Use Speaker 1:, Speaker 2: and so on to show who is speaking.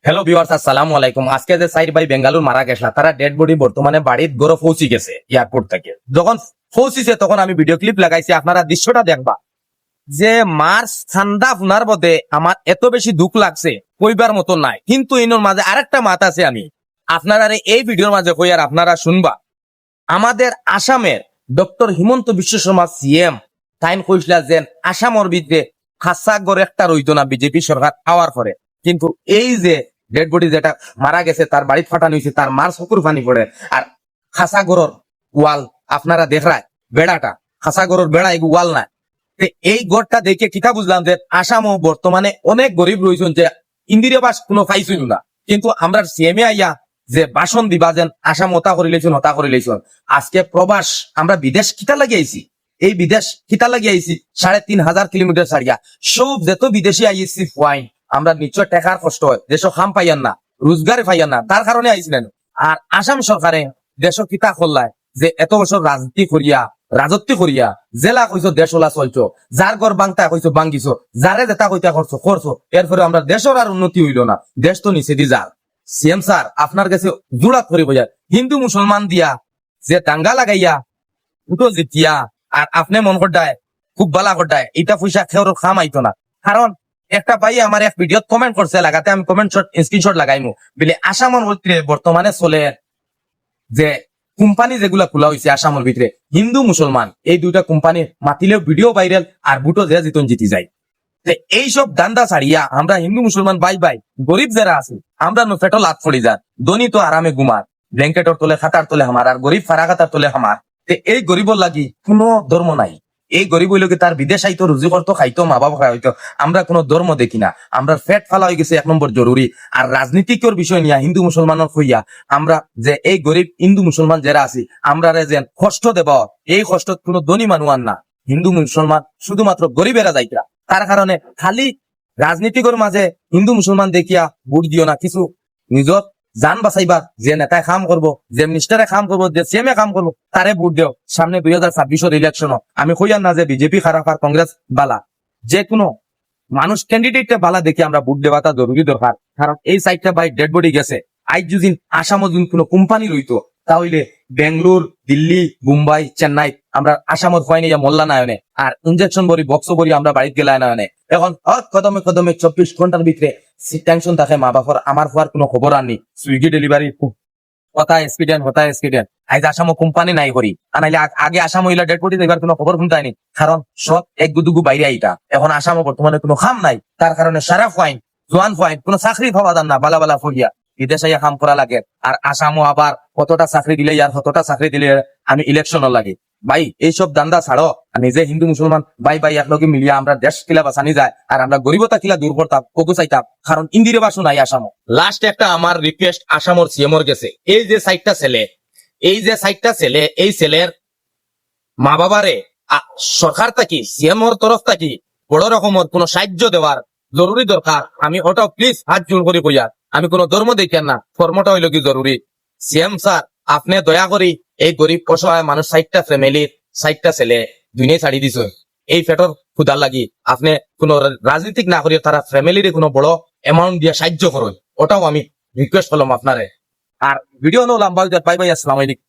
Speaker 1: Hello viewers, আসসালামু আলাইকুম। আজকে যে সাইড ভাই বেঙ্গালুর মারা গেছলা, তারা ডেড বডি বর্তমানে বাড়ির গড়ে পৌঁছে গেছে এয়ারপোর্ট থেকে। যখন পৌঁছিছে তখন আমি ভিডিও ক্লিপ লাগাইছি, আপনারা দৃশ্যটা দেখবা যে মার্চ ঠান্ডা ফুনার মধ্যে আমার এত বেশি দুঃখ লাগছে কইবার মতো নাই। কিন্তু এর মাঝে আরেকটা মাত আছে, আমি আপনারা এই ভিডিওর মাঝে কই আর আপনারা শুনবা। আমাদের আসামের doctor Himanta Biswa Sarma CM time কইসলা যে আসামর ভিতরে খাসা গড় একটা রইতো না বিজেপি সরকার আওয়ার পরে। কিন্তু এই যে ডেড বডি যেটা মারা গেছে তার বাড়ি ফাটানো হয়েছে, তার মার চকুর পানি পড়ে। আর খাসা গড়র ওয়াল আপনারা দেখায় বেড়াটা, খাসা গড়র বেড়া এই ওয়াল না। এই গড়টা দেখে কিতা বুঝলাম যে আসামও বর্তমানে অনেক গরিব রয়েছেন, যে ইন্দিরা বাস কোনো পাইছিল না। কিন্তু আমরা সিএমএ আইয়া যে ভাষণ দিবা যেন আসাম হতা করে লেছুন হতা করে লেছুন। আজকে প্রবাস আমরা বিদেশ কিতা লাগিয়েছি, এই বিদেশ কিতা লাগিয়েছি ৩,৫০০ কিলোমিটার ছাড়িয়া। সব যত বিদেশি আইয়েছি ফাইন, আমরা নিশ্চয় টেকার কষ্ট হয়, দেশ খাম পাইয়ান না, রোজগার পাইয়ান না, তার কারণে আইছিলেন। আর আসাম সরকারে দেশ কিতা করলায় যে এত বছর রাজনীতি করিয়া রাজত্ব করিয়া জেলা কইছো দেশ ওলা চলছো, যার ঘর বাংতা কইছো বাঙ্গিছো, যারে যেটা কইতা করছো করছো। এরপরে আমরা দেশের আর উন্নতি হইল না, দেশ তো নিচে দি যার। সিএম স্যার আপনার কাছে জোড়াত করিব যায়, হিন্দু মুসলমান দিয়া যে দাঙ্গা লাগাইয়া উঠো জিতিয়া, আর আপনি মন করডায় খুব বালা করডায় এটা পয়সা খেয়েও খাম আইতো না। কারণ একটা ভাই আমার এক ভিডিও কমেন্ট করছে, লাগাতে আমি কমেন্ট স্ক্রিনশট লাগাইমু বলে আসামের ভিতরে বর্তমানে চলে যে কোম্পানি যেগুলা খোলা হয়েছে আসামের ভিতরে হিন্দু মুসলমান এই দুইটা কোম্পানি মাতিলেও ভিডিও ভাইরাল, আর বুটো যে জিতন জিতি যায়। এইসব দান্দা ছাড়িয়া আমরা হিন্দু মুসলমান বাই বাই গরিব যারা আছে আমরা ফেটো লাত পড়ি যান। ধনী তো আরামে ঘুমার, ব্ল্যাঙ্কেটর তোলে খাতার তোলে আমার, আর গরিব ফারা খাতার তোলে আমার। এই গরিবর লাগি কোনো ধর্ম নাই। এই গরিব হইল কি তার বিদেশ আইতো, রুজি করতো, খাইতো, মা বাবা খাই হইতো। আমরা কোনো ধর্ম দেখি না, আমরা ফেট ফালা হয়ে গেছে ১ নম্বর জরুরি। আর রাজনীতিকর বিষয় নিয়ে হিন্দু মুসলমানের হইয়া আমরা যে এই গরিব হিন্দু মুসলমান যারা আছি আমরা যে কষ্ট দেব, এই কষ্ট কোনো ধনী মানুষ আর না, হিন্দু মুসলমান শুধুমাত্র গরিবেরা যাইতা। তার কারণে খালি রাজনীতিকর মাঝে হিন্দু মুসলমান দেখিয়া ভোট দিও না, কিছু নিজর জান বাঁচাইবার যে নেতায় কাম করবো, যে মিনিস্টারে কাম করবো, যে সিএমএ কাম করবো তারে ভোট দেও। সামনে ২০২৬ ইলেকশন আমি কইয়ার না যে বিজেপি খারাপ আর কংগ্রেস বালা, যে কোনো মানুষ ক্যান্ডিডেটটা বালা দেখে আমরা ভোট দেওয়াটা জরুরি দরকার। কারণ এই সাইডটা ভাই ডেড বডি গেছে। আজ যদি আসামও যদি কোনো কোম্পানি রইতো তাহলে বেঙ্গলোর, দিল্লি, মুম্বাই, চেন্নাই আমরা আসামত হয় না মোল্লা নায়নে, আর ইঞ্জেকশন বড়ি বক্স বড়ি আমরা বাড়িতে গেলায় নায়নে। এখন কদমে কদমে ২৪ ঘন্টার ভিতরে টেনশন থাকে মা বাবার। আমার হওয়ার কোনো খবর আনি সুইগি ডেলিভারি হতা এক্সপিডেন্ট আজ আসামও কোম্পানি নাই করি আনাইলে আগে আসাম হইলা ডেড বডি এবার কোনো খবর শুনতাইনি। কারণ সব এক গুদুগু বাইরে আইতা। এখন আসামও বর্তমানে কোনো খাম নাই, তার কারণে সারা ফাইন জোয়ান ফাইন কোনো চাকরি পাওয়া যান না, বালা বালা ফরিয়া বিদেশ আইয়া কাম করা লাগে। আর আসামও আবার কতটা চাকরি দিলে আর কতটা চাকরি দিলে আমি ইলেকশনও লাগে। ভাই এইসব দান্দা ছাড়ো, নিজে হিন্দু মুসলমান বাই বাই একলগে মিলিয়া আমরা দেশ কিলা বাঁচানি যায়, আর আমরা গরিবতা কিলা দূর করতাম ওগো চাইতাম। কারণ ইন্দিরা বাসু নাই আসামও। লাস্ট একটা আমার রিকোয়েস্ট আসামর সিএমর গেছে, এই যে সাইটটা ছেলে, এই ছেলের মা বাবারে সরকার থাকি সিএমর তরফ থাকি বড় রকমের কোন সাহায্য দেওয়ার জরুরি দরকার। আমি ওটাও প্লিজ হাত জোর করে কইয়ার, আমি কোনো ধর্ম দেখার না, কর্মটা হইল কি জরুরি। সিএম স্যার আপনি দয়া করি এই গরিব অসহায় মানুষ ৬০টা ফ্যামিলির ৬০টা ছেলে দুনিয়া ছাড়ি দিছ এই পেটর ক্ষুদার লাগি। আপনি কোন রাজনীতিক না করিয়া তারা ফ্যামিলির কোনো বড় অ্যামাউন্ট দিয়ে সাহায্য করুন, ওটাও আমি রিকোয়েস্ট করলাম আপনারে। আর ভিডিও লম্বা বাই বাই, আসসালামু আলাইকুম।